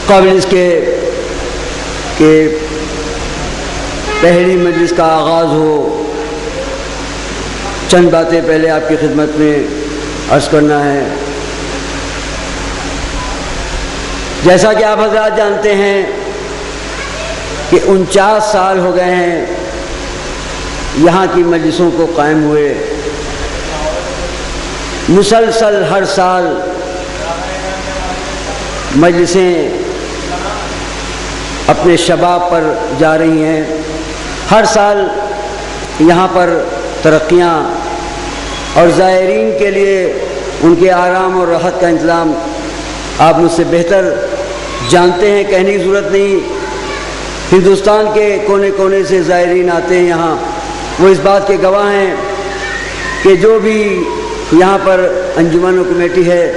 قابل اس کے کہ پہلی مجلس کا آغاز ہو، چند باتیں پہلے آپ کی خدمت میں عرض کرنا ہے۔ جیسا کہ آپ حضرات جانتے ہیں کہ 49 سال ہو گئے ہیں یہاں کی مجلسوں کو قائم ہوئے، مسلسل ہر سال مجلسیں اپنے شباب پر جا رہی ہیں، ہر سال یہاں پر ترقیاں اور زائرین کے لیے ان کے آرام اور راحت کا انتظام آپ مجھ سے بہتر جانتے ہیں، کہنے کی ضرورت نہیں۔ ہندوستان کے کونے کونے سے زائرین آتے ہیں یہاں، وہ اس بات کے گواہ ہیں کہ جو بھی یہاں پر انجمن و کمیٹی ہے،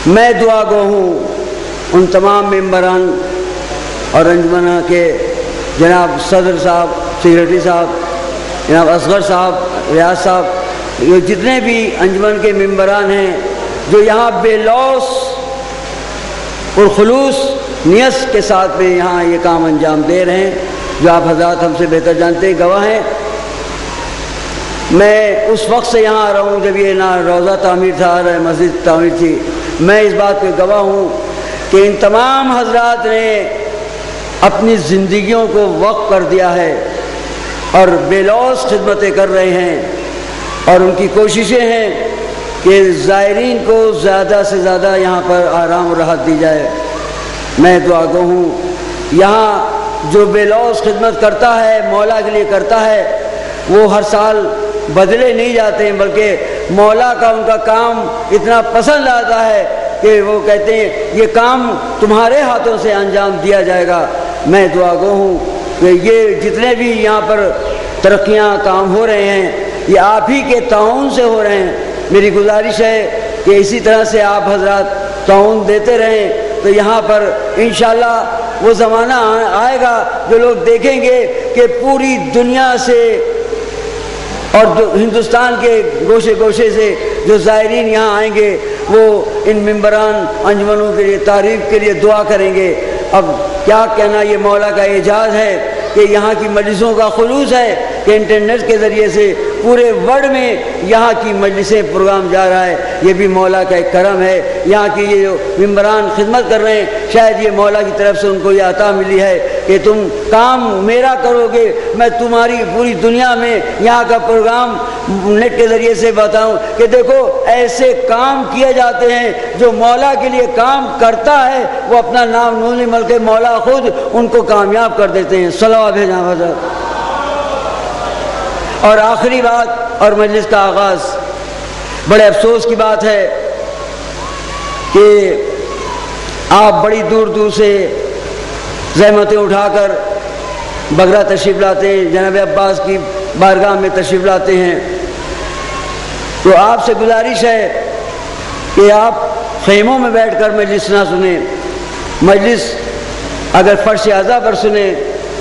میں دعا گو ہوں ان تمام ممبران اور انجمن کے جناب صدر صاحب، سیکریٹری صاحب، جناب اصغر صاحب، ریاض صاحب، یہ جتنے بھی انجمن کے ممبران ہیں جو یہاں بے لوث اور خلوص نیت کے ساتھ میں یہاں یہ کام انجام دے رہے ہیں، جو آپ حضرات ہم سے بہتر جانتے ہیں، گواہ ہیں۔ میں اس وقت سے یہاں آ رہا ہوں جب یہ نہ روضہ تعمیر تھا نہ مسجد تعمیر تھی، میں اس بات پہ گواہ ہوں کہ ان تمام حضرات نے اپنی زندگیوں کو وقف کر دیا ہے اور بے لوث خدمتیں کر رہے ہیں، اور ان کی کوششیں ہیں کہ زائرین کو زیادہ سے زیادہ یہاں پر آرام و راحت دی جائے۔ میں دعا گو ہوں یہاں جو بے لوث خدمت کرتا ہے، مولا کے لیے کرتا ہے، وہ ہر سال بدلے نہیں جاتے ہیں، بلکہ مولا کا ان کا کام اتنا پسند آتا ہے کہ وہ کہتے ہیں یہ کام تمہارے ہاتھوں سے انجام دیا جائے گا۔ میں دعا گو ہوں کہ یہ جتنے بھی یہاں پر ترقیاں کام ہو رہے ہیں یہ آپ ہی کے تعاون سے ہو رہے ہیں۔ میری گزارش ہے کہ اسی طرح سے آپ حضرات تعاون دیتے رہیں تو یہاں پر انشاءاللہ وہ زمانہ آئے گا جو لوگ دیکھیں گے کہ پوری دنیا سے اور ہندوستان کے گوشے گوشے سے جو زائرین یہاں آئیں گے وہ ان ممبران انجمنوں کے لیے تعریف کے لیے دعا کریں گے۔ اب کیا کہنا، یہ مولا کا اعجاز ہے کہ یہاں کی مجلسوں کا خلوص ہے کہ انٹرنیٹ کے ذریعے سے پورے ورلڈ میں یہاں کی مجلسیں پروگرام جا رہا ہے، یہ بھی مولا کا ایک کرم ہے۔ یہاں کی یہ جو ممبران خدمت کر رہے ہیں، شاید یہ مولا کی طرف سے ان کو یہ عطا ملی ہے کہ تم کام میرا کرو گے، میں تمہاری پوری دنیا میں یہاں کا پروگرام نیٹ کے ذریعے سے بتاؤں کہ دیکھو ایسے کام کیے جاتے ہیں جو مولا کے لیے کام کرتا ہے، وہ اپنا نام نون ملک مولا خود ان کو کامیاب کر دیتے ہیں۔ صلوات بھیجا حضرت۔ اور آخری بات اور مجلس کا آغاز، بڑے افسوس کی بات ہے کہ آپ بڑی دور دور سے زحمتیں اٹھا کر بگرا تشریف لاتے ہیں، جناب عباس کی بارگاہ میں تشریف لاتے ہیں، تو آپ سے گزارش ہے کہ آپ خیموں میں بیٹھ کر مجلس نہ سنیں، مجلس اگر فرش اعضا پر سنیں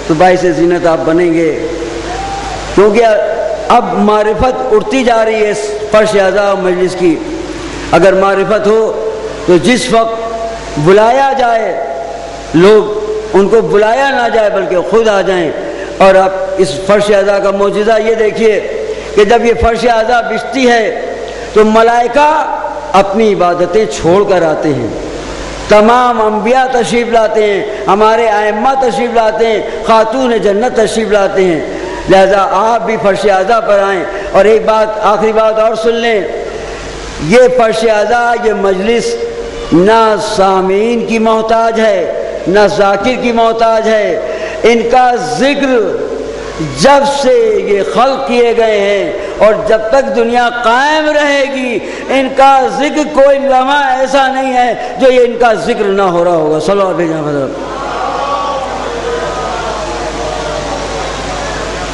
تو باعث زینت آپ بنیں گے، کیونکہ اب معرفت اٹھتی جا رہی ہے فرش اعضا مجلس کی۔ اگر معرفت ہو تو جس وقت بلایا جائے لوگ ان کو بلایا نہ جائے بلکہ خود آ جائیں۔ اور اب اس فرش اعضا کا معجزہ یہ دیکھیے کہ جب یہ فرش اعضا بچتی ہے تو ملائکہ اپنی عبادتیں چھوڑ کر آتے ہیں، تمام انبیاء تشریف لاتے ہیں، ہمارے ائمہ تشریف لاتے ہیں، خاتون جنت تشریف لاتے ہیں، لہذا آپ بھی فرش اعضا پر آئیں۔ اور ایک بات، آخری بات اور سن لیں، یہ فرش اعضا، یہ مجلس نہ سامعین کی محتاج ہے نہ ذاکر کی محتاج ہے، ان کا ذکر جب سے یہ خلق کیے گئے ہیں اور جب تک دنیا قائم رہے گی ان کا ذکر کوئی لمحہ ایسا نہیں ہے جو یہ ان کا ذکر نہ ہو رہا ہوگا۔ صلی اللہ علیہ وسلم۔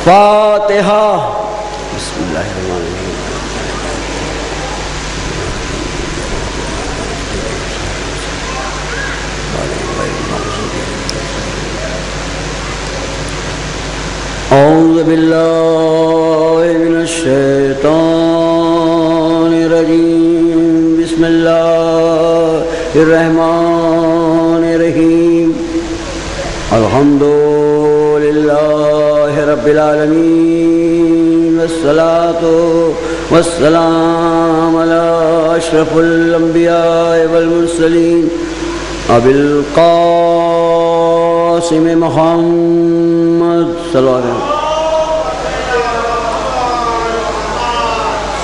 فاتحہ۔ بسم اللہ الرحمن الرحیم۔ اعوذ باللہ من الشیطان الرجیم، بسم اللہ الرحمن الرحیم الحمد للہ رب العالمین والصلاة والسلام علی اشرف الانبیاء والمرسلین ابی القاسم محمد صلی اللہ علیہ وسلم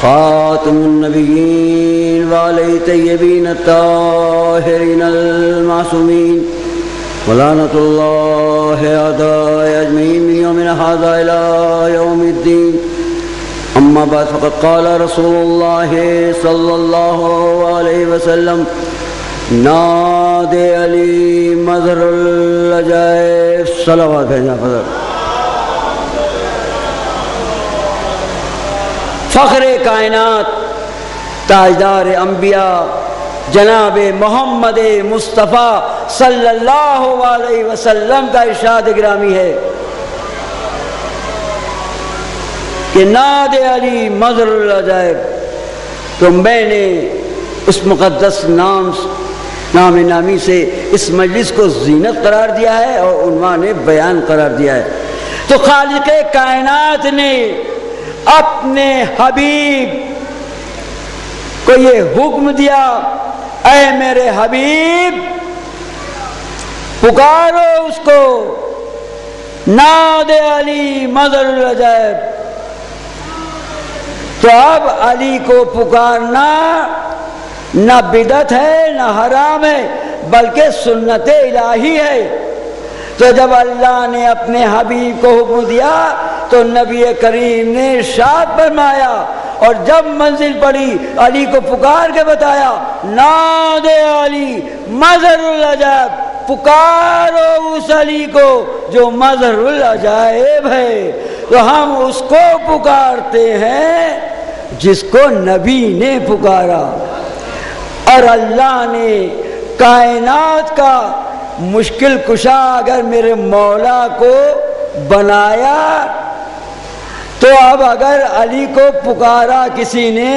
خاتم النبیین وعلی طیبین الطاہرین المعصومین ولعنۃ اللہ اعداء اجمعین من یومنا ھذا الی یوم الدین اما بعد فقد قال رسول اللہ صلی اللہ علیہ وسلم ناد علی مظہر العجائب صلوات بھیجنا فضل فخر کائنات تاجدار انبیاء جناب محمد مصطفیٰ صلی اللہ علیہ وسلم کا ارشاد گرامی ہے کہ ناد علی مظہر العجائب، تو میں نے اس مقدس نامی سے اس مجلس کو زینت قرار دیا ہے اور عنوان بیان قرار دیا ہے۔ تو خالق کائنات نے اپنے حبیب کو یہ حکم دیا، اے میرے حبیب پکارو اس کو، ناد علی مظہر العجائب۔ تو اب علی کو پکارنا نہ بدعت ہے نہ حرام ہے بلکہ سنت الہی ہے۔ تو جب اللہ نے اپنے حبیب کو حکم دیا تو نبی کریم نے ارشاد فرمایا، اور جب منزل پڑی علی کو پکار کے بتایا، ناد علی مظہر العجائب، پکارو اس علی کو جو مظہر العجائب ہے۔ تو ہم اس کو پکارتے ہیں جس کو نبی نے پکارا، اور اللہ نے کائنات کا مشکل کشا اگر میرے مولا کو بنایا، تو اب اگر علی کو پکارا کسی نے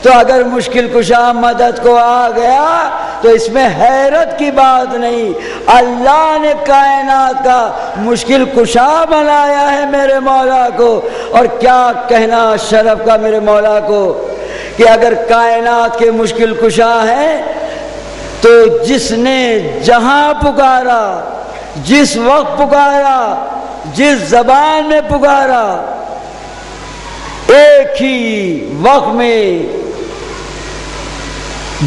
تو اگر مشکل کشا مدد کو آ گیا تو اس میں حیرت کی بات نہیں۔ اللہ نے کائنات کا مشکل کشا بنایا ہے میرے مولا کو، اور کیا کہنا شرف کا میرے مولا کو کہ اگر کائنات کے مشکل کشا ہیں تو جس نے جہاں پکارا، جس وقت پکارا، جس زبان میں پکارا، ایک ہی وقت میں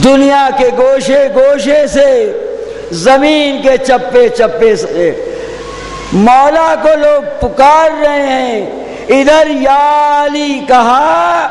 دنیا کے گوشے گوشے سے، زمین کے چپے چپے سے مولا کو لوگ پکار رہے ہیں۔ ادھر یا علی کہا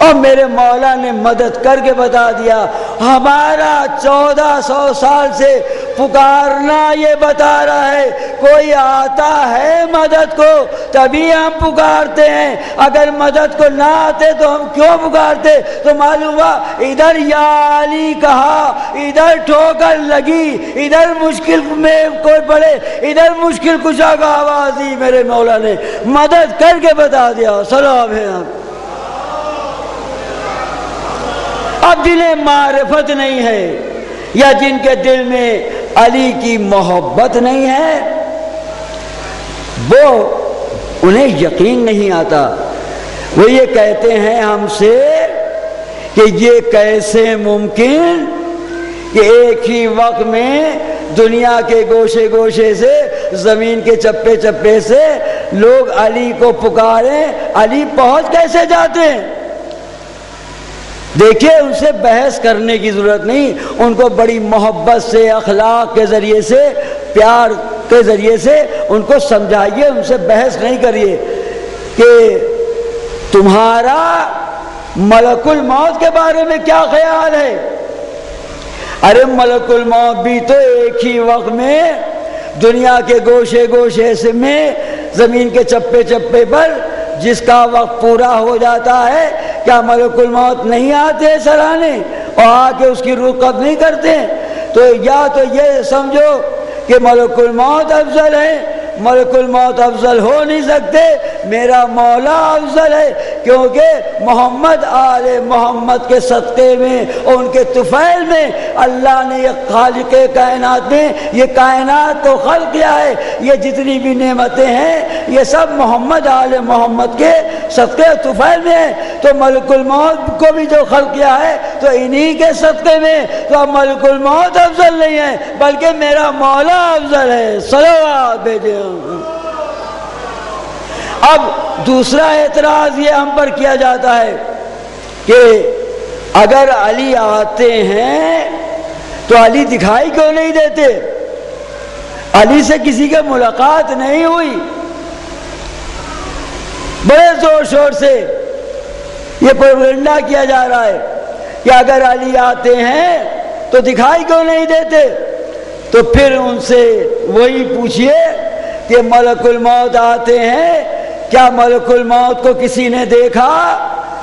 اور میرے مولا نے مدد کر کے بتا دیا۔ ہمارا 1400 سال سے پکارنا یہ بتا رہا ہے کوئی آتا ہے مدد کو تبھی ہم پکارتے ہیں، اگر مدد کو نہ آتے تو ہم کیوں پکارتے؟ تو معلوم ہوا ادھر یا علی کہا، ادھر ٹھوکر لگی، ادھر مشکل میں کوئی پڑے، ادھر مشکل کشا کا آواز دی، میرے مولا نے مدد کر کے بتا دیا۔ سلام ہے۔ اب جنہیں معرفت نہیں ہے یا جن کے دل میں علی کی محبت نہیں ہے، وہ انہیں یقین نہیں آتا، وہ یہ کہتے ہیں ہم سے کہ یہ کیسے ممکن کہ ایک ہی وقت میں دنیا کے گوشے گوشے سے، زمین کے چپے چپے سے لوگ علی کو پکاریں، علی پہنچ کیسے جاتے ہیں؟ دیکھیے ان سے بحث کرنے کی ضرورت نہیں، ان کو بڑی محبت سے، اخلاق کے ذریعے سے، پیار کے ذریعے سے ان کو سمجھائیے، ان سے بحث نہیں کریے کہ تمہارا ملک الموت کے بارے میں کیا خیال ہے؟ ارے ملک الموت بھی تو ایک ہی وقت میں دنیا کے گوشے گوشے سے میں، زمین کے چپے چپے پر جس کا وقت پورا ہو جاتا ہے، کیا ملک الموت نہیں آتے سرانے اور آ کے اس کی روح قبض نہیں کرتے؟ تو یا تو یہ سمجھو کہ ملک الموت افضل ہے، ملک الموت افضل ہو نہیں سکتے، میرا مولا افضل ہے، کیونکہ محمد آل محمد کے صدقے میں اور ان کے طفیل میں اللہ نے یہ خالق کائنات میں یہ کائنات کو خلق کیا ہے. یہ جتنی بھی نعمتیں ہیں یہ سب محمد آل محمد کے صدقے طفیل میں ہے. تو ملک الموت کو بھی جو خلق کیا ہے تو انہی کے صدقے میں. تو اب ملک الموت افضل نہیں ہے بلکہ میرا مولا افضل ہے. صلوات بھیجے. اب دوسرا اعتراض یہ ہم پر کیا جاتا ہے کہ اگر علی آتے ہیں تو علی دکھائی کیوں نہیں دیتے؟ علی سے کسی کے ملاقات نہیں ہوئی. بڑے زور شور سے یہ پروپیگنڈا کیا جا رہا ہے کہ اگر علی آتے ہیں تو دکھائی کیوں نہیں دیتے؟ تو پھر ان سے وہی پوچھئے کہ ملک الموت آتے ہیں، کیا ملک الموت کو کسی نے دیکھا؟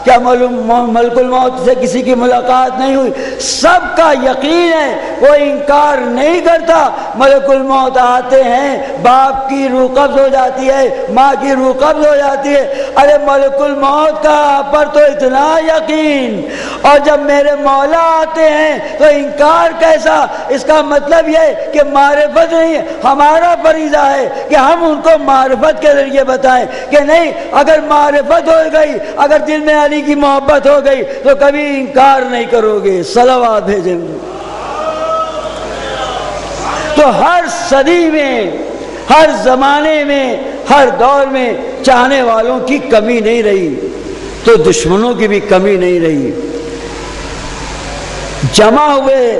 کیا ملک الموت سے کسی کی ملاقات نہیں ہوئی؟ سب کا یقین ہے، کوئی انکار نہیں کرتا. ملک الموت آتے ہیں، باپ کی روح قبض ہو جاتی ہے، ماں کی روح قبض ہو جاتی ہے. ارے ملک الموت کا پر تو اتنا یقین، اور جب میرے مولا آتے ہیں تو انکار کیسا؟ اس کا مطلب یہ کہ معرفت نہیں ہے. ہمارا فریضہ ہے کہ ہم ان کو معرفت کے ذریعے بتائیں کہ نہیں، اگر معرفت ہو گئی، اگر دل میں علی کی محبت ہو گئی تو کبھی انکار نہیں کرو گے. صلوات بھیجیں. تو ہر صدی میں، ہر زمانے میں، ہر دور میں چاہنے والوں کی کمی نہیں رہی تو دشمنوں کی بھی کمی نہیں رہی. جمع ہوئے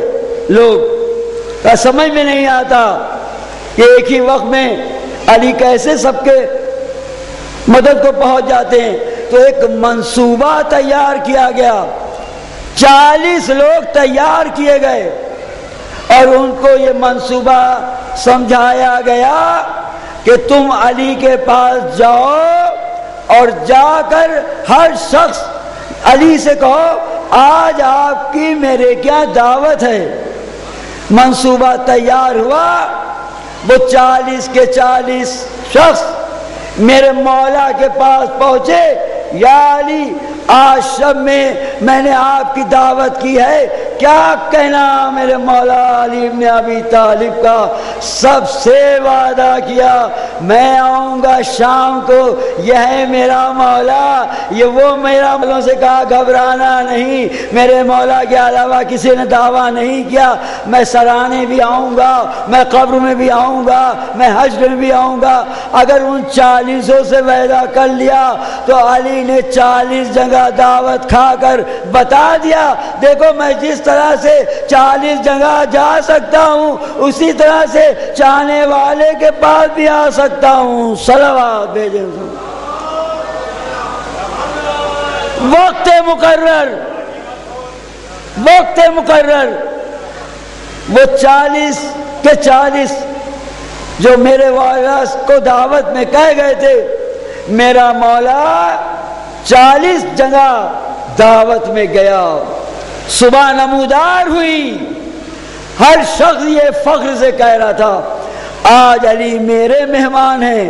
لوگ کا سمجھ میں نہیں آتا کہ ایک ہی وقت میں علی کیسے سب کے مدد کو پہنچ جاتے ہیں. تو ایک منصوبہ تیار کیا گیا، 40 لوگ تیار کیے گئے اور ان کو یہ منصوبہ سمجھایا گیا کہ تم علی کے پاس جاؤ اور جا کر ہر شخص علی سے کہو آج آپ کی میرے کیا دعوت ہے. منصوبہ تیار ہوا، وہ 40 کے 40 شخص میرے مولا کے پاس پہنچے. یا علی، آج شب میں نے آپ کی دعوت کی ہے، کیا کہنا میرے مولا علی بن ابی طالب کا؟ سب سے وعدہ کیا میں آؤں گا شام کو، یہ ہے میرا مولا. یہ وہ میرا مولوں سے کہا گھبرانا نہیں، میرے مولا کے علاوہ کسی نے دعویٰ نہیں کیا. میں سرانے بھی آؤں گا، میں قبر میں بھی آؤں گا، میں حشر میں بھی آؤں گا. اگر ان 40 سے وعدہ کر لیا تو علی نے 40 جگہ دعوت کھا کر بتا دیا دیکھو میں جس طرح سے 40 جگہ جا سکتا ہوں اسی طرح سے چاہنے والے کے پاس بھی آ سکتا ہوں. صلوات بھیجیں. وقت مقرر وہ 40 کے 40 جو میرے وارث کو دعوت میں کہہ گئے تھے، میرا مولا 40 جگہ دعوت میں گیا. صبح نمودار ہوئی، ہر شخص یہ فخر سے کہہ رہا تھا آج علی میرے مہمان ہیں.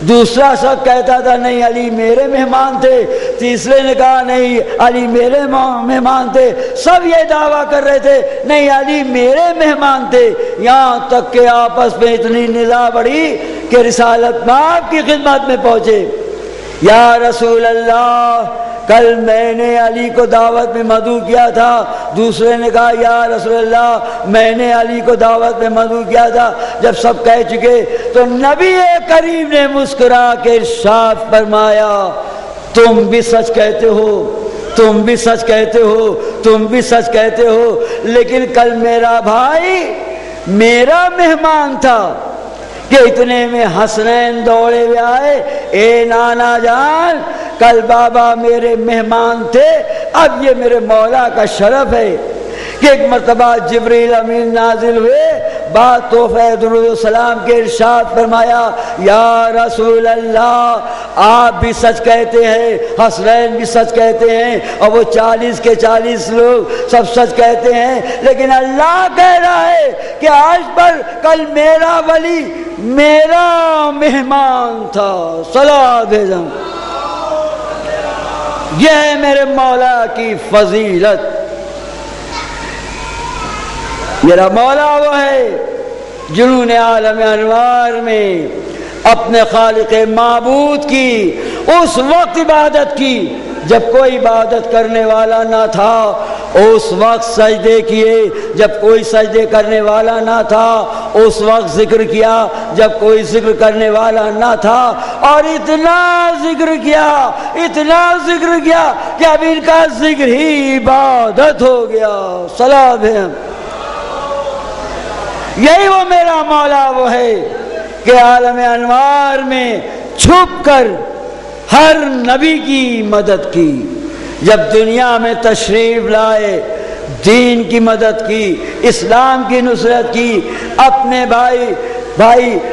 دوسرا شخص کہتا تھا نہیں علی میرے مہمان تھے، تیسرے نے کہا نہیں علی میرے مہمان تھے. سب یہ دعویٰ کر رہے تھے نہیں علی میرے مہمان تھے. یہاں تک کہ آپس میں اتنی نزاع بڑھی کہ رسالت مآب کی خدمت میں پہنچے. یا رسول اللہ، کل میں نے علی کو دعوت میں مدعو کیا تھا. دوسرے نے کہا یا رسول اللہ میں نے علی کو دعوت میں مدعو کیا تھا. جب سب کہہ چکے تو نبی کریم نے مسکرا کے ارشاد فرمایا تم بھی سچ کہتے ہو، تم بھی سچ کہتے ہو، تم بھی سچ کہتے ہو. لیکن کل میرا بھائی میرا مہمان تھا کہ اتنے میں حسنین دوڑے ہوئے آئے، اے نانا جان کل بابا میرے مہمان تھے، اب یہ میرے مولا کا شرف ہے کہ ایک مرتبہ جبریل امین نازل ہوئے، بعد تحفہ درود و سلام کے ارشاد فرمایا یا رسول اللہ آپ بھی سچ کہتے ہیں، حسنین بھی سچ کہتے ہیں، اور وہ 40 کے 40 لوگ سب سچ کہتے ہیں. لیکن اللہ کہہ رہا ہے کہ آج پر کل میرا ولی میرا مہمان تھا. صلوات بھیجیں. یہ ہے میرے مولا کی فضیلت. میرا مولا وہ ہے جنہوں نے عالم انوار میں اپنے خالق معبود کی اس وقت عبادت کی جب کوئی عبادت کرنے والا نہ تھا، اس وقت سجدے کیے جب کوئی سجدے کرنے والا نہ تھا، اس وقت ذکر کیا جب کوئی ذکر کرنے والا نہ تھا، اور اتنا ذکر کیا کہ اب ان کا ذکر ہی عبادت ہو گیا. صلاۃ ہے. یہی وہ میرا مولا وہ ہے کہ عالم انوار میں چھپ کر ہر نبی کی مدد کی. جب دنیا میں تشریف لائے دین کی مدد کی، اسلام کی نصرت کی، اپنے بھائی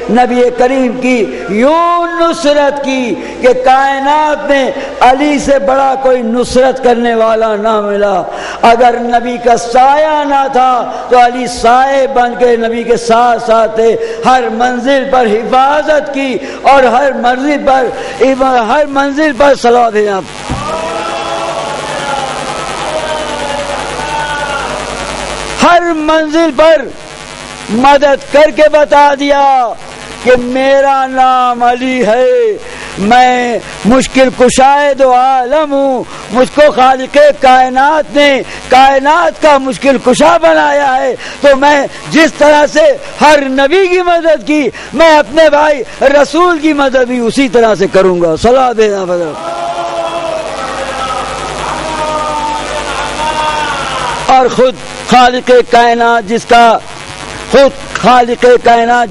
نبی کریم کی یوں نصرت کی کہ کائنات میں علی سے بڑا کوئی نصرت کرنے والا نہ ملا. اگر نبی کا سایہ نہ تھا تو علی سائے بن کے نبی کے ساتھ ساتھ تھے. ہر منزل پر حفاظت کی اور ہر منزل پر صلوات ہے. ہر منزل پر مدد کر کے بتا دیا کہ میرا نام علی ہے، میں مشکل کشائے دو عالم ہوں، مجھ کو خالق کائنات نے کائنات کا مشکل کشا بنایا ہے، تو میں جس طرح سے ہر نبی کی مدد کی میں اپنے بھائی رسول کی مدد بھی اسی طرح سے کروں گا. صلاۃ دینا بدر. اور خود خالق کائنات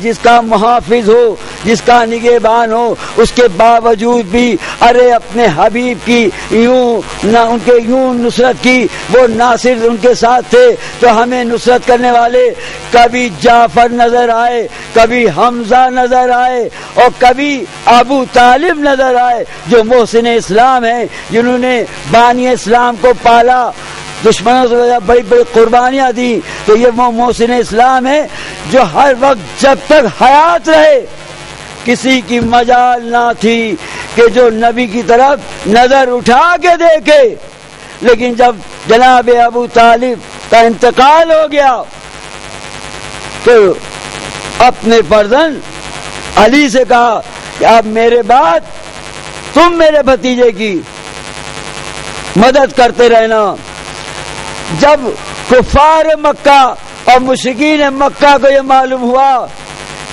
جس کا محافظ ہو، جس کا نگہبان ہو، اس کے باوجود بھی اپنے حبیب کی یوں نصرت کی. وہ ناصر ان کے ساتھ تھے تو ہمیں نصرت کرنے والے کبھی جعفر نظر آئے، کبھی حمزہ نظر آئے، اور کبھی ابو طالب نظر آئے جو محسن اسلام ہیں، جنہوں نے بانی اسلام کو پالا، دشمنوں سے بڑی بڑی قربانیاں دی. تو یہ وہ محسن اسلام ہے جو ہر وقت جب تک حیات رہے کسی کی مجال نہ تھی کہ جو نبی کی طرف نظر اٹھا کے دیکھے. لیکن جب جناب ابو طالب کا انتقال ہو گیا تو اپنے فرزند علی سے کہا کہ اب میرے بعد تم میرے بھتیجے کی مدد کرتے رہنا. جب کفار مکہ اور مشرکین مکہ کو یہ معلوم ہوا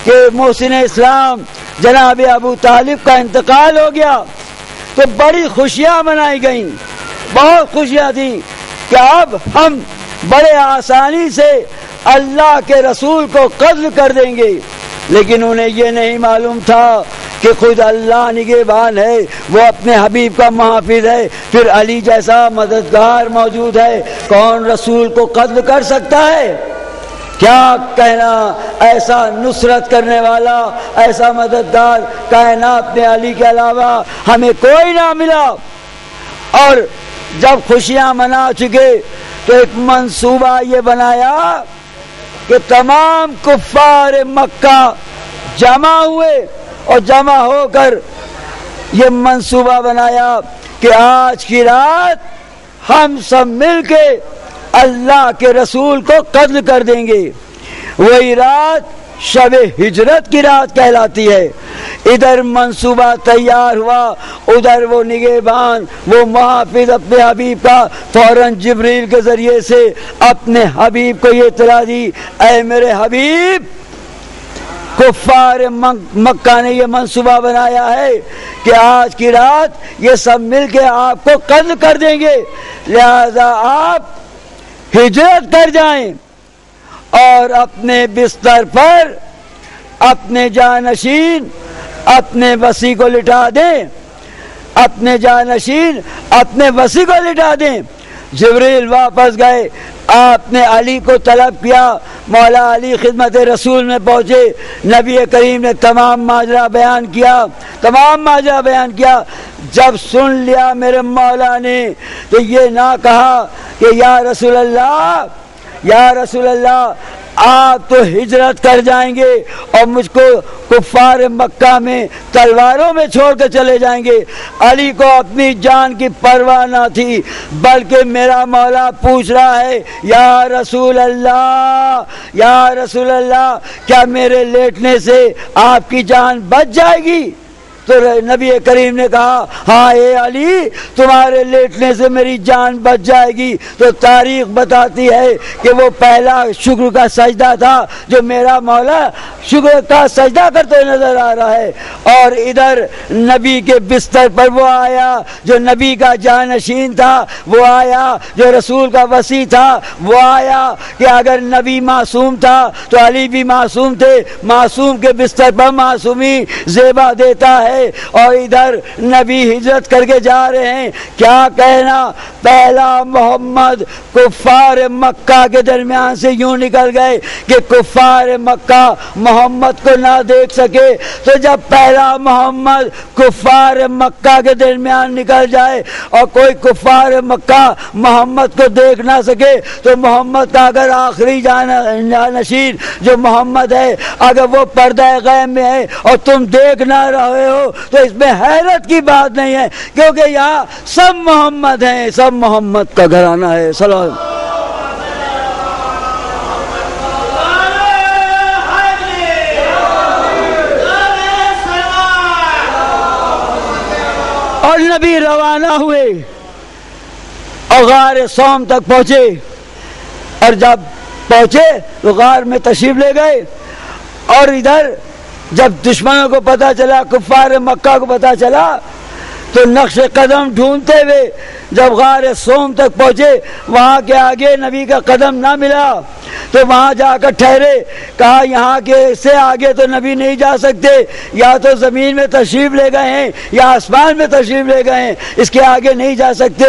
کہ محسن اسلام جناب ابو طالب کا انتقال ہو گیا تو بڑی خوشیاں منائی گئیں، بہت خوشیاں تھیں کہ اب ہم بڑے آسانی سے اللہ کے رسول کو قتل کر دیں گے. لیکن انہیں یہ نہیں معلوم تھا کہ خود اللہ نگہبان ہے، وہ اپنے حبیب کا محافظ ہے. پھر علی جیسا مددگار موجود ہے، کون رسول کو قتل کر سکتا ہے؟ کیا کہنا، ایسا نصرت کرنے والا، ایسا مددگار کائنات میں علی کے علاوہ ہمیں کوئی نہ ملا. اور جب خوشیاں منا چکے تو ایک منصوبہ یہ بنایا کہ تمام کفار مکہ جمع ہوئے اور جمع ہو کر یہ منصوبہ بنایا کہ آج کی رات ہم سب مل کے اللہ کے رسول کو قتل کر دیں گے. وہی رات شب ہجرت کی رات کہلاتی ہے. ادھر منصوبہ تیار ہوا، ادھر وہ نگہبان، وہ محافظ اپنے حبیب کا فوراً جبریل کے ذریعے سے اپنے حبیب کو یہ اطلاع دی، اے میرے حبیب، کفار مکہ نے یہ منصوبہ بنایا ہے کہ آج کی رات یہ سب مل کے آپ کو قتل کر دیں گے، لہذا آپ ہجرت کر جائیں اور اپنے بستر پر اپنے جانشین اپنے وصی کو لٹا دیں، اپنے جانشین اپنے وصی کو لٹا دیں. جبریل واپس گئے، آپ نے علی کو طلب کیا، مولا علی خدمت رسول میں پہنچے، نبی کریم نے تمام ماجرا بیان کیا. جب سن لیا میرے مولا نے تو یہ نہ کہا کہ یا رسول اللہ آپ تو ہجرت کر جائیں گے اور مجھ کو کفار مکہ میں تلواروں میں چھوڑ کر چلے جائیں گے۔ علی کو اپنی جان کی پرواہ نہ تھی، بلکہ میرا مولا پوچھ رہا ہے یا رسول اللہ، یا رسول اللہ، کیا میرے لیٹنے سے آپ کی جان بچ جائے گی؟ تو نبی کریم نے کہا ہاں اے علی، تمہارے لیٹنے سے میری جان بچ جائے گی۔ تو تاریخ بتاتی ہے کہ وہ پہلا شکر کا سجدہ تھا جو میرا مولا شکر کا سجدہ کرتے نظر آ رہا ہے، اور ادھر نبی کے بستر پر وہ آیا جو نبی کا جانشین تھا، وہ آیا جو رسول کا وصی تھا، وہ آیا کہ اگر نبی معصوم تھا تو علی بھی معصوم تھے، معصوم کے بستر پر معصومی زیبا دیتا ہے، اور ادھر نبی ہجرت کر کے جا رہے ہیں۔ کیا کہنا، پہلا محمد کفار مکہ کے درمیان سے یوں نکل گئے کہ کفار مکہ محمد کو نہ دیکھ سکے۔ تو جب پہلا محمد کفار مکہ کے درمیان نکل جائے اور کوئی کفار مکہ محمد کو دیکھ نہ سکے، تو محمد کا اگر آخری جانشین جو محمد ہے اگر وہ پردہ غیب میں ہے اور تم دیکھ نہ رہے ہو، تو اس میں حیرت کی بات نہیں ہے، کیونکہ یہاں سب محمد ہیں، سب محمد کا گھرانہ ہے۔ سلام۔ اور نبی روانہ ہوئے اور غار سوم تک پہنچے، اور جب پہنچے تو غار میں تشریف لے گئے، اور ادھر جب دشمنوں کو پتا چلا، کفار مکہ کو پتا چلا، تو نقش قدم ڈھونڈتے ہوئے جب غار سوم تک پہنچے، وہاں کے آگے نبی کا قدم نہ ملا، تو وہاں جا کر ٹھہرے، کہا یہاں کے سے آگے تو نبی نہیں جا سکتے، یا تو زمین میں تشریف لے گئے ہیں یا آسمان میں تشریف لے گئے ہیں، اس کے آگے نہیں جا سکتے۔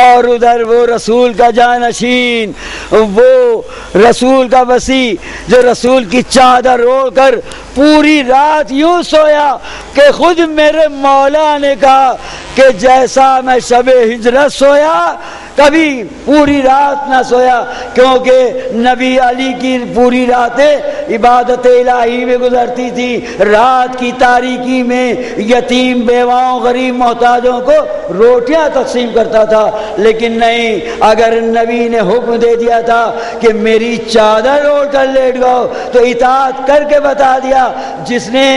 اور ادھر وہ رسول کا جانشین، وہ رسول کا وصی جو رسول کی چادر اوڑھ کر پوری رات یوں سویا کہ خود میرے مولا نے کہا کہ جیسا میں شب ہجرت سویا کبھی پوری رات نہ سویا، کیونکہ نبی علی کی پوری راتیں عبادت الہی میں گزرتی تھی، رات کی تاریکی میں یتیم بیواؤں غریب محتاجوں کو روٹیاں تقسیم کرتا تھا۔ لیکن نہیں، اگر نبی نے حکم دے دیا تھا کہ میری چادر اوڑھ کر لیٹ گاؤ تو اطاعت کر کے بتا دیا، جس نے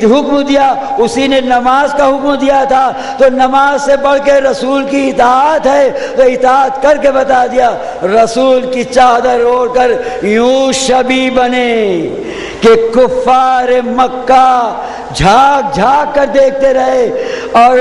حکم دیا اسی نے نماز کا حکم دیا تھا، تو نماز سے بڑھ کے رسول کی اطاعت ہے، تو اطاعت کر کے بتا دیا۔ رسول کی چادر اوڑھ کر یوں شبی بنے کہ کفار مکہ جھاگ جھاگ کر دیکھتے رہے اور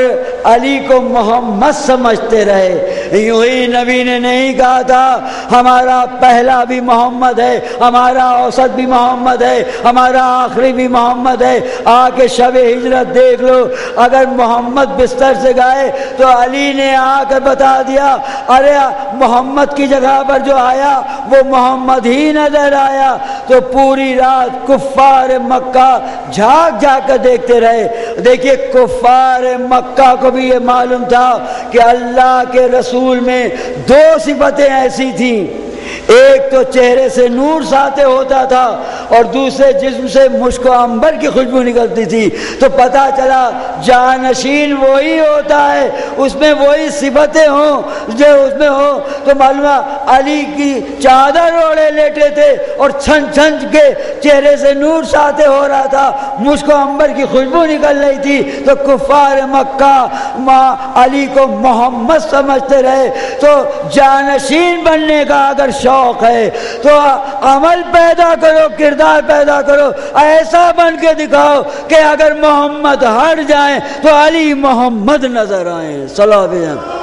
علی کو محمد سمجھتے رہے۔ یوں ہی نبی نے نہیں کہا تھا ہمارا پہلا بھی محمد ہے، ہمارا اوسط بھی محمد ہے، ہمارا آخری بھی محمد ہے، آ کے شب ہجرت دیکھ لو۔ اگر محمد بستر سے گئے تو علی نے آ کر بتا دیا ارے محمد کی جگہ پر جو آیا وہ محمد ہی نظر آیا۔ تو پوری رات کفار مکہ جھاگ جھاگ کر دیکھتے رہے۔ دیکھیے کفار مکہ کو بھی یہ معلوم تھا کہ اللہ کے رسول میں دو صفتیں ایسی تھیں، ایک تو چہرے سے نور ساطع ہوتا تھا اور دوسرے جسم سے مشک و عنبر کی خوشبو نکلتی تھی۔ تو پتا چلا جانشین وہی ہوتا ہے، اس میں وہی صفتیں ہوں جو اس میں ہو۔ تو معلوم علی کی چادر اوڑھے لیٹے تھے اور چھن چھن کے چہرے سے نور ساطع ہو رہا تھا، مشک و عنبر کی خوشبو نکل رہی تھی۔ تو کفار مکہ علی کو محمد سمجھتے رہے۔ تو جانشین بننے کا اگر شوق ہے تو عمل پیدا کرو، کردار پیدا کرو، ایسا بن کے دکھاؤ کہ اگر محمد ہٹ جائیں تو علی محمد نظر آئیں۔ صلی اللہ علیہ وسلم۔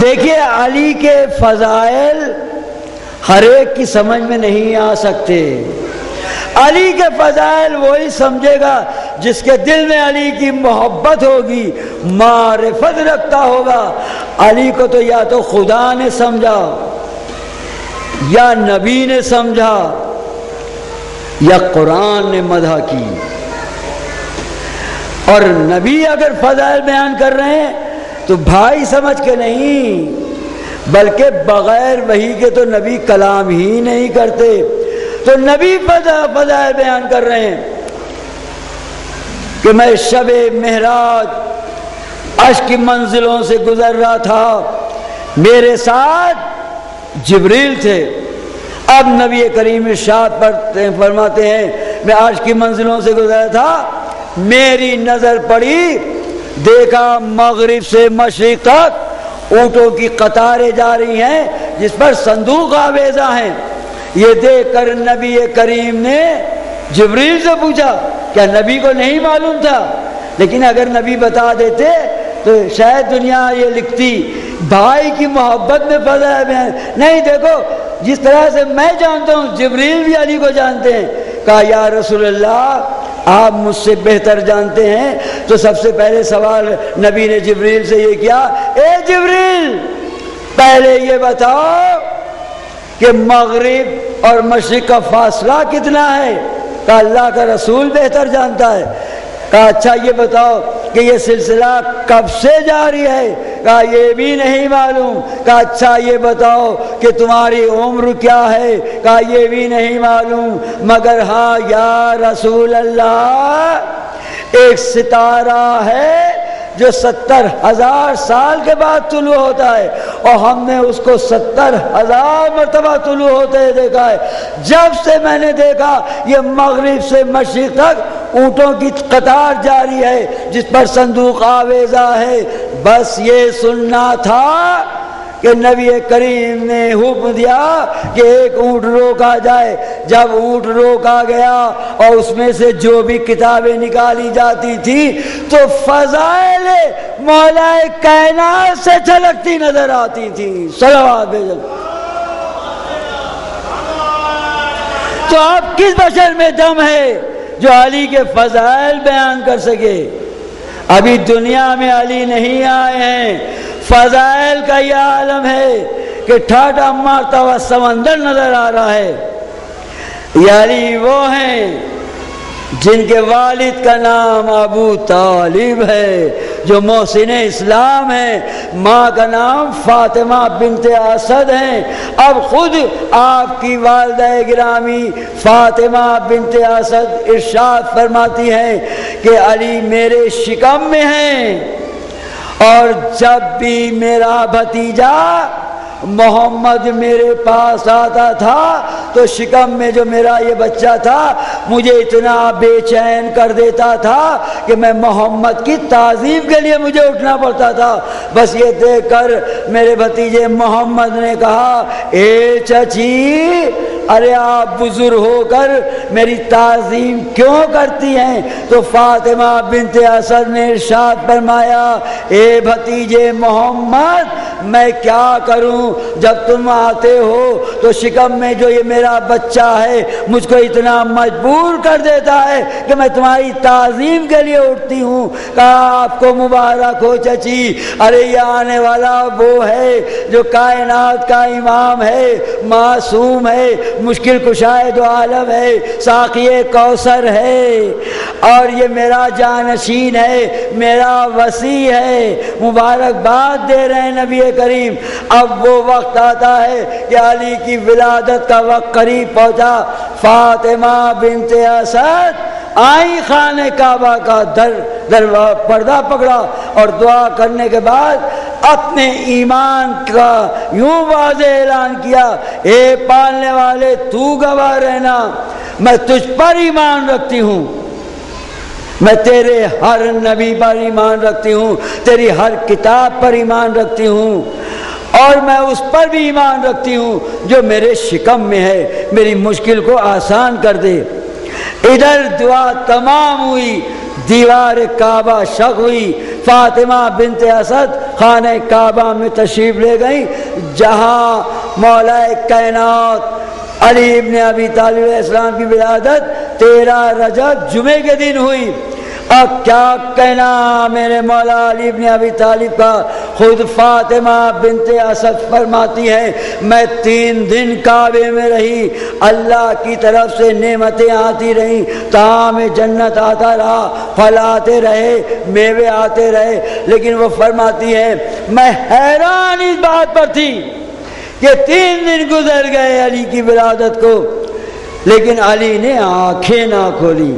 دیکھیے علی کے فضائل ہر ایک کی سمجھ میں نہیں آ سکتے۔ علی کے فضائل وہی سمجھے گا جس کے دل میں علی کی محبت ہوگی، معرفت رکھتا ہوگا۔ علی کو تو یا تو خدا نے سمجھا یا نبی نے سمجھا یا قرآن نے مدح کی۔ اور نبی اگر فضائل بیان کر رہے ہیں تو بھائی سمجھ کے نہیں، بلکہ بغیر وحی کے تو نبی کلام ہی نہیں کرتے، تو نبی فضائل بیان کر رہے ہیں کہ میں شب معراج عرش کی منزلوں سے گزر رہا تھا، میرے ساتھ جبریل تھے۔ اب نبی کریم ارشاد فرماتے ہیں میں عرش کی منزلوں سے گزرا تھا، میری نظر پڑی، دیکھا مغرب سے مشرق تک اونٹوں کی قطاریں جا رہی ہیں جس پر صندوق آویزاں ہیں۔ یہ دیکھ کر نبی کریم نے جبریل سے پوچھا، کیا نبی کو نہیں معلوم تھا؟ لیکن اگر نبی بتا دیتے تو شاید دنیا یہ لکھتی بھائی کی محبت میں فضائل ہے نہیں۔ دیکھو جس طرح سے میں جانتا ہوں جبریل بھی علی کو جانتے ہیں۔ کہا یا رسول اللہ آپ مجھ سے بہتر جانتے ہیں، تو سب سے پہلے سوال نبی نے جبریل سے یہ کیا، اے جبریل پہلے یہ بتاؤ کہ مغرب اور مشرق کا فاصلہ کتنا ہے؟ کہا اللہ کا رسول بہتر جانتا ہے۔ کہا اچھا یہ بتاؤ کہ یہ سلسلہ کب سے جاری ہے؟ کہا یہ بھی نہیں معلوم۔ کہا اچھا یہ بتاؤ کہ تمہاری عمر کیا ہے؟ کہا یہ بھی نہیں معلوم، مگر ہاں یا رسول اللہ ایک ستارہ ہے جو 70,000 سال کے بعد طلوع ہوتا ہے، اور ہم نے اس کو 70,000 مرتبہ طلوع ہوتے دیکھا ہے۔ جب سے میں نے دیکھا یہ مغرب سے مشرق تک اونٹوں کی قطار جاری ہے جس پر صندوق آویزہ ہے۔ بس یہ سننا تھا کہ نبی کریم نے حکم دیا کہ ایک اونٹ روکا جائے۔ جب اونٹ روکا گیا اور اس میں سے جو بھی کتابیں نکالی جاتی تھی تو فضائل مولا کائنات سے چھلکتی نظر آتی تھی۔ صلوات بھیجو۔ تو اب کس بشر میں دم ہے جو علی کے فضائل بیان کر سکے؟ ابھی دنیا میں علی نہیں آئے ہیں، فضائل کا یہ عالم ہے کہ ٹھاٹا مارتا ہوا سمندر نظر آ رہا ہے۔ یہ علی وہ ہیں جن کے والد کا نام ابو طالب ہے جو محسن اسلام ہے، ماں کا نام فاطمہ بنت اسد ہیں۔ اب خود آپ کی والدہ گرامی فاطمہ بنت اسد ارشاد فرماتی ہیں کہ علی میرے شکم میں ہیں، اور جب بھی میرا بھتیجا محمد میرے پاس آتا تھا تو شکم میں جو میرا یہ بچہ تھا مجھے اتنا بے چین کر دیتا تھا کہ میں محمد کی تعظیم کے لیے مجھے اٹھنا پڑتا تھا۔ بس یہ دیکھ کر میرے بھتیجے محمد نے کہا اے چچی، ارے آپ بزرگ ہو کر میری تعظیم کیوں کرتی ہیں؟ تو فاطمہ بنت اسد نے ارشاد فرمایا اے بھتیجے محمد میں کیا کروں، جب تم آتے ہو تو شکم میں جو یہ میرا بچہ ہے مجھ کو اتنا مجبور کر دیتا ہے کہ میں تمہاری تعظیم کے لیے اٹھتی ہوں۔ کہا آپ کو مبارک ہو چچی، ارے یہ آنے والا وہ ہے جو کائنات کا امام ہے، معصوم ہے، مشکل کشائے دو عالم ہے، ساقی کوثر ہے، اور یہ میرا جانشین ہے، میرا وصی ہے۔ مبارکباد دے رہے ہیں نبی کریم۔ اب وہ وقت آتا ہے کہ علی کی ولادت کا وقت قریب پہنچا۔ فاطمہ بنت اسد آئی خانہ کعبہ کا پردہ پکڑا اور دعا کرنے کے بعد اپنے ایمان کا یوں واضح اعلان کیا، اے پالنے والے تو گواہ رہنا میں تجھ پر ایمان رکھتی ہوں، میں تیرے ہر نبی پر ایمان رکھتی ہوں، تیری ہر کتاب پر ایمان رکھتی ہوں، اور میں اس پر بھی ایمان رکھتی ہوں جو میرے شکم میں ہے، میری مشکل کو آسان کر دے۔ ادھر دعا تمام ہوئی، دیوار کعبہ شق ہوئی، فاطمہ بنت اسد خانہ کعبہ میں تشریف لے گئی جہاں مولا کائنات علی ابن ابی طالب علیہ السلام کی ولادت 13 رجب جمعے کے دن ہوئی۔ اب کیا کہنا میرے مولا علی ابن ابی طالب کا، خود فاطمہ بنت اسد فرماتی ہے میں 3 دن کعبے میں رہی، اللہ کی طرف سے نعمتیں آتی رہیں، طعام جنت آتا رہا، پھل آتے رہے، میوے آتے رہے، لیکن وہ فرماتی ہے میں حیران اس بات پر تھی کہ 3 دن گزر گئے علی کی ولادت کو، لیکن علی نے آنکھیں نہ کھولی۔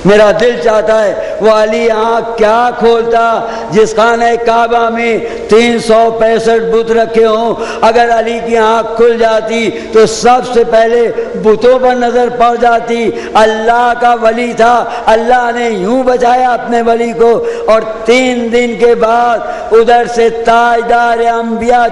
میرا دل چاہتا ہے وہ علی آنکھ کیا کھولتا جس خانہ کعبہ میں 365 بت رکھے ہوں، اگر علی کی آنکھ کھل جاتی تو سب سے پہلے بتوں پر نظر پڑ جاتی۔ اللہ کا ولی تھا، اللہ نے یوں بچایا اپنے ولی کو، اور 3 دن کے بعد ادھر سے تاجدار انبیاء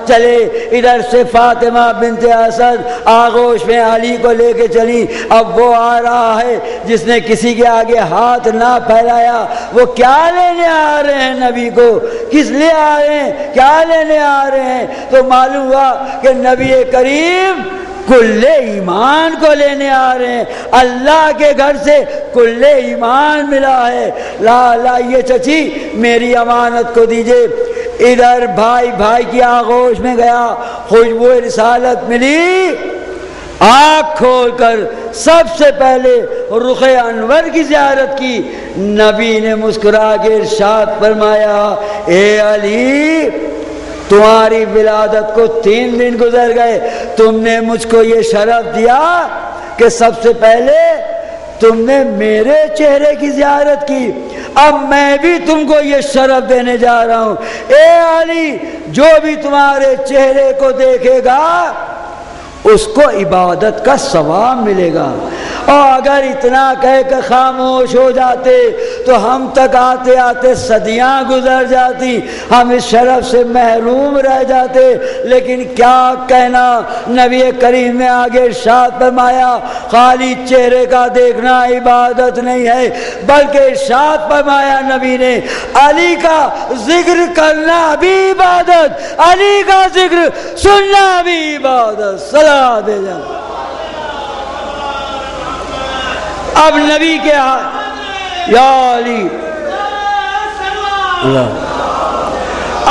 چلے، ادھر سے فاطمہ بنت اسد آغوش میں علی کو لے کے چلی۔ اب وہ آ رہا ہے جس نے کسی کے آگے ہاتھ نہ پھیلایا، وہ کیا لینے آ رہے ہیں نبی کو، کس لیے آ رہے ہیں، کیا لینے آ رہے ہیں؟ تو معلوم ہوا کہ نبی کریم کل ایمان کو لینے آ رہے ہیں، اللہ کے گھر سے کل ایمان ملا ہے۔ لا یہ چچی میری امانت کو دیجئے۔ ادھر بھائی کی آغوش میں گیا، خوشبو رسالت ملی، آنکھ کھول کر سب سے پہلے رخ انور کی زیارت کی۔ نبی نے مسکرا کے ارشاد فرمایا اے علی تمہاری ولادت کو 3 دن گزر گئے، تم نے مجھ کو یہ شرف دیا کہ سب سے پہلے تم نے میرے چہرے کی زیارت کی، اب میں بھی تم کو یہ شرف دینے جا رہا ہوں۔ اے علی جو بھی تمہارے چہرے کو دیکھے گا اس کو عبادت کا ثواب ملے گا، اور اگر اتنا کہہ کر خاموش ہو جاتے تو ہم تک آتے آتے صدیاں گزر جاتی، ہم اس شرف سے محروم رہ جاتے۔ لیکن کیا کہنا، نبی کریم نے آگے ارشاد فرمایا خالی چہرے کا دیکھنا عبادت نہیں ہے، بلکہ ارشاد فرمایا نبی نے علی کا ذکر کرنا بھی عبادت، علی کا ذکر سننا بھی عبادت۔ صلی دے جا۔ اب نبی کے یا علی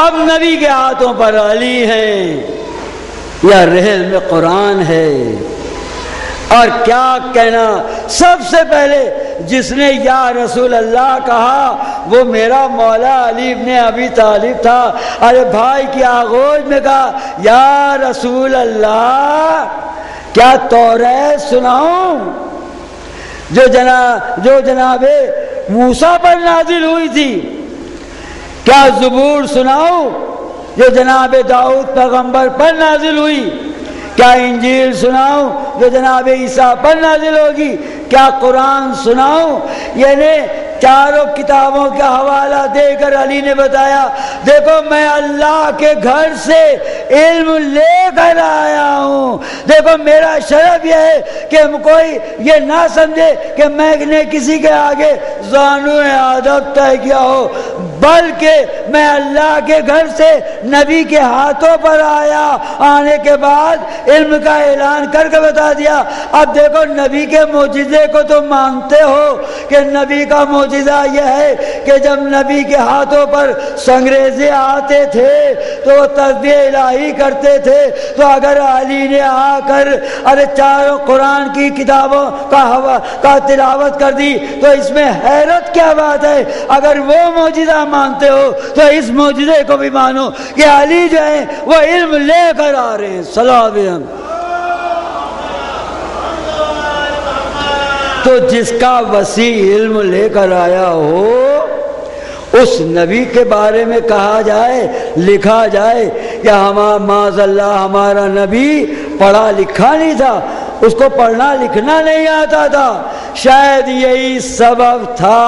اب نبی کے ہاتھوں پر علی ہے یا رحل میں قرآن ہے، اور کیا کہنا، سب سے پہلے جس نے یا رسول اللہ کہا وہ میرا مولا علی ابن ابی طالب تھا۔ ارے بھائی کی آغوش میں کہا یا رسول اللہ کیا توریت سناؤں جو جناب موسیٰ پر نازل ہوئی تھی، کیا زبور سناؤں جو جناب داؤد پیغمبر پر نازل ہوئی، کیا انجیل سناؤں جو جناب عیسیٰ پر نازل ہوگی، کیا قرآن سناؤں؟ یعنی چاروں کتابوں کا حوالہ دے کر علی نے بتایا دیکھو میں اللہ کے گھر سے علم لے کر آیا ہوں، دیکھو میرا شرف یہ ہے کہ کوئی یہ نہ سمجھے کہ میں نے کسی کے آگے زانو ادب طے کیا ہو، بلکہ میں اللہ کے گھر سے نبی کے ہاتھوں پر آیا، آنے کے بعد علم کا اعلان کر کے بتا دیا۔ اب دیکھو نبی کے معجزے کو تو مانتے ہو کہ نبی کا معجزہ یہ ہے کہ جب نبی کے ہاتھوں پر سنگریزے آتے تھے تو وہ تسبیح الہی کرتے تھے، تو اگر علی نے آ کر چاروں قرآن کی کتابوں کا تلاوت کر دی تو اس میں حیرت کیا بات ہے؟ اگر وہ معجزہ مانتے ہو تو اس معجزے کو بھی مانو کہ علی جو ہے وہ علم لے کر آ رہے ہیں۔ صلوات تو جس کا وسیع علم لے کر آیا ہو اس نبی کے بارے میں کہا جائے، لکھا جائے کہ معاذ اللہ ہمارا نبی پڑھا لکھا نہیں تھا، اس کو پڑھنا لکھنا نہیں آتا تھا، شاید یہی سبب تھا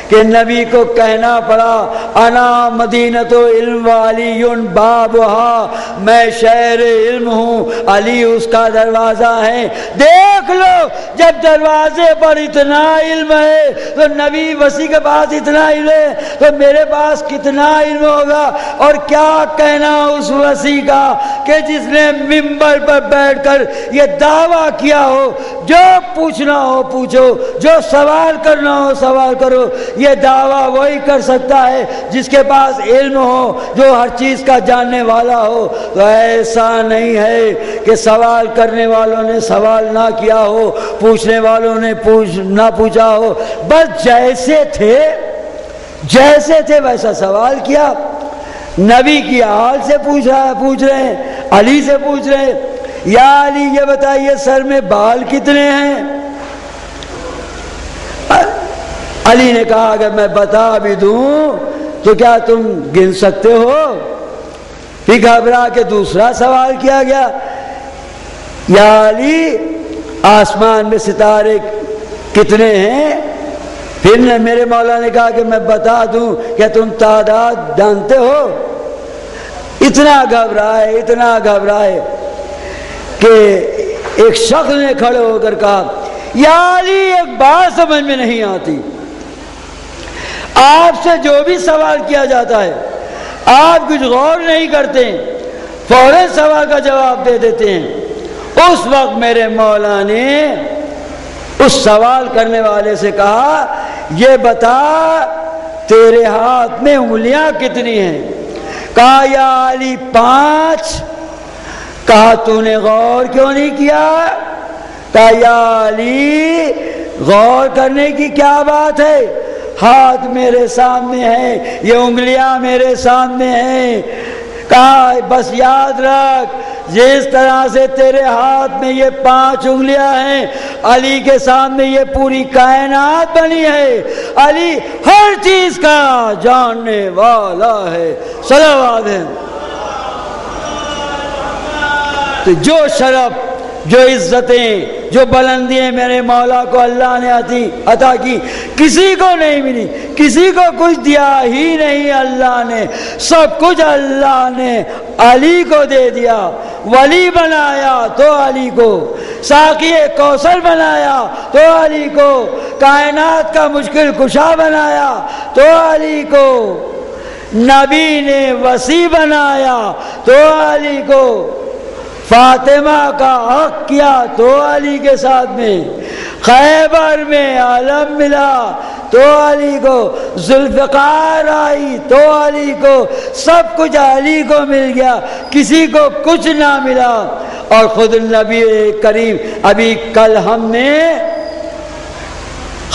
کہ نبی کو کہنا پڑا انا مدینۃ علم وعلی بابھا، میں شہر علم ہوں، علی اس کا دروازہ ہے۔ دیکھ لو جب دروازے پر اتنا علم ہے تو نبی وسیع کے پاس اتنا علم ہے تو میرے پاس کتنا علم ہوگا۔ اور کیا کہنا اس وسیع کا کہ جس نے منبر پر بیٹھ کر یہ دعویٰ کیا ہو جو پوچھنا ہو پوچھو، جو سوال کرنا ہو سوال کرو، یہ دعویٰ وہی کر سکتا ہے جس کے پاس علم ہو، جو ہر چیز کا جاننے والا ہو۔ تو ایسا نہیں ہے کہ سوال کرنے والوں نے سوال نہ کیا ہو، پوچھنے والوں نے نہ پوچھا ہو، بس جیسے تھے ویسا سوال کیا۔ نبی کی حال سے پوچھ رہے ہیں، علی سے پوچھ رہے ہیں، یا علی یہ بتائیے سر میں بال کتنے ہیں؟ علی نے کہا اگر میں بتا بھی دوں تو کیا تم گن سکتے ہو؟ پھر گھبرا کے دوسرا سوال کیا گیا، یا علی آسمان میں ستارے کتنے ہیں؟ پھر میرے مولا نے کہا کہ میں بتا دوں کیا تم تعداد جانتے ہو؟ اتنا گھبرائے کہ ایک شخص نے کھڑے ہو کر کہا، یا علی ایک بات سمجھ میں نہیں آتی، آپ سے جو بھی سوال کیا جاتا ہے آپ کچھ غور نہیں کرتے، فوراً سوال کا جواب دے دیتے ہیں۔ اس وقت میرے مولا نے اس سوال کرنے والے سے کہا، یہ بتا تیرے ہاتھ میں انگلیاں کتنی ہیں؟ کہا یا علی 5۔ کہا تو نے غور کیوں نہیں کیا؟ کہا یا علی غور کرنے کی کیا بات ہے، ہاتھ میرے سامنے ہیں، یہ انگلیاں میرے سامنے ہیں۔ کہا بس یاد رکھ جس طرح سے تیرے ہاتھ میں یہ 5 انگلیاں ہیں، علی کے سامنے یہ پوری کائنات بنی ہے، علی ہر چیز کا جاننے والا ہے۔ صلوات ہے۔ تو جو شرف، جو عزتیں، جو بلندیاں میرے مولا کو اللہ نے عطا کی کسی کو نہیں ملی، کسی کو کچھ دیا ہی نہیں اللہ نے، سب کچھ اللہ نے علی کو دے دیا۔ ولی بنایا تو علی کو، ساقی کوثر بنایا تو علی کو، کائنات کا مشکل کشا بنایا تو علی کو، نبی نے وسیع بنایا تو علی کو، فاطمہ کا حق کیا تو علی کے ساتھ میں، خیبر میں عالم ملا تو علی کو، ذوالفقار آئی تو علی کو، سب کچھ علی کو مل گیا، کسی کو کچھ نہ ملا۔ اور خود نبی کریم ابھی کل ہم نے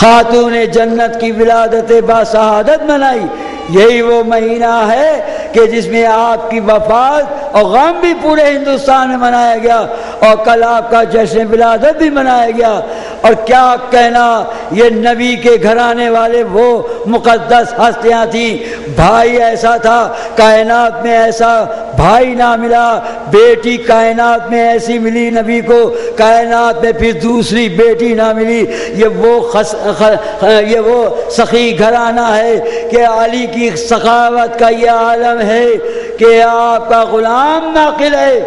خاتون جنت کی ولادت باسعادت منائی، یہی وہ مہینہ ہے کہ جس میں آپ کی وفات اور غم بھی پورے ہندوستان میں منایا گیا، اور کل آپ کا جشن ولادت بھی منایا گیا۔ اور کیا کہنا، یہ نبی کے گھرانے والے وہ مقدس ہستیاں تھیں، بھائی ایسا تھا، کائنات میں ایسا بھائی نہ ملا، بیٹی کائنات میں ایسی ملی نبی کو، کائنات میں پھر دوسری بیٹی نہ ملی۔ یہ وہ سخی گھرانہ ہے کہ علی کی سخاوت کا یہ عالم ہے کہ آپ کا غلام ناقل ہے،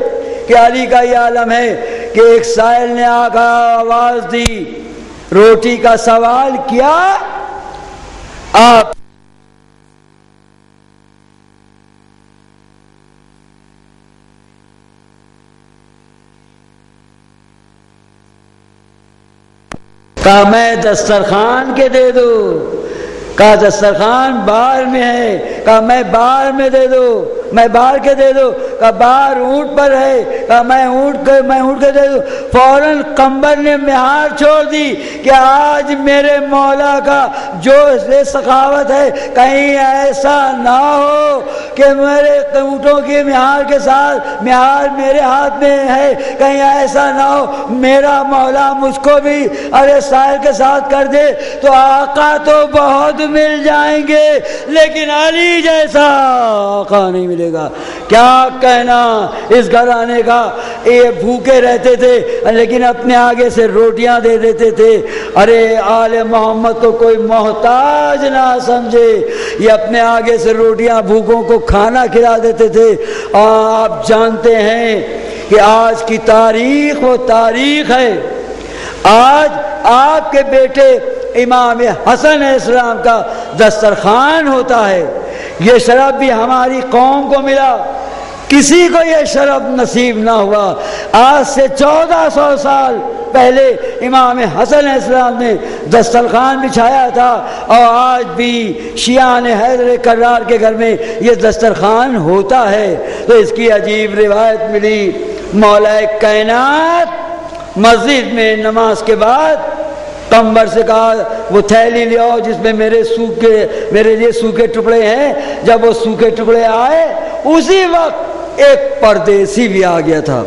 کہ علی کا یہ عالم ہے کہ ایک سائل نے آ کر آواز دی، روٹی کا سوال کیا، آپ کہا میں دسترخوان کے دے دو، کہا دسترخوان باہر میں ہے، کہا میں باہر میں دے دو، میں باہر کے دے دو، کہا باہر اونٹ پر ہے، کہا میں اونٹ کے دے دو۔ فوراً قمبر نے مہار چھوڑ دی کہ آج میرے مولا کا جو سخاوت ہے کہیں ایسا نہ ہو کہ میرے اونٹوں کی مہار کے ساتھ مہار میرے ہاتھ میں ہے، کہیں ایسا نہ ہو میرا مولا مجھ کو بھی ارے سائل کے ساتھ کر دے تو آقا تو بہت مل جائیں گے لیکن علی جیسا آقا نہیں ملے گا۔ کیا کہنا اس گھرانے کا، یہ بھوکے رہتے تھے لیکن اپنے آگے سے روٹیاں دے دیتے تھے۔ ارے آل محمد کو کوئی محتاج نہ سمجھے، یہ اپنے آگے سے روٹیاں بھوکوں کو کھانا کھلا دیتے تھے۔ آپ جانتے ہیں کہ آج کی تاریخ وہ تاریخ ہے، آج آپ کے بیٹے امام حسن علیہ السلام کا دسترخوان ہوتا ہے۔ یہ شرف بھی ہماری قوم کو ملا کسی کو یہ شرف نصیب نہ ہوا۔ آج سے 1400 سال پہلے امام حسن علیہ السلام نے دسترخوان بچھایا تھا، اور آج بھی شیعان حیدر کرار کے گھر میں یہ دسترخوان ہوتا ہے۔ تو اس کی عجیب روایت ملی، مولا کائنات مسجد میں نماز کے بعد قمبر سے کہا وہ تھیلی لے آؤ جس میں میرے لیے سوکھے ٹکڑے ہیں۔ جب وہ سوکھے ٹکڑے آئے اسی وقت ایک پردیسی بھی آ گیا تھا۔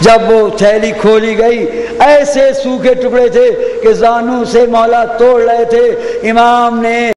جب وہ تھیلی کھولی گئی ایسے سوکھے ٹکڑے تھے کہ زانوں سے مولا توڑ رہے تھے۔ امام نے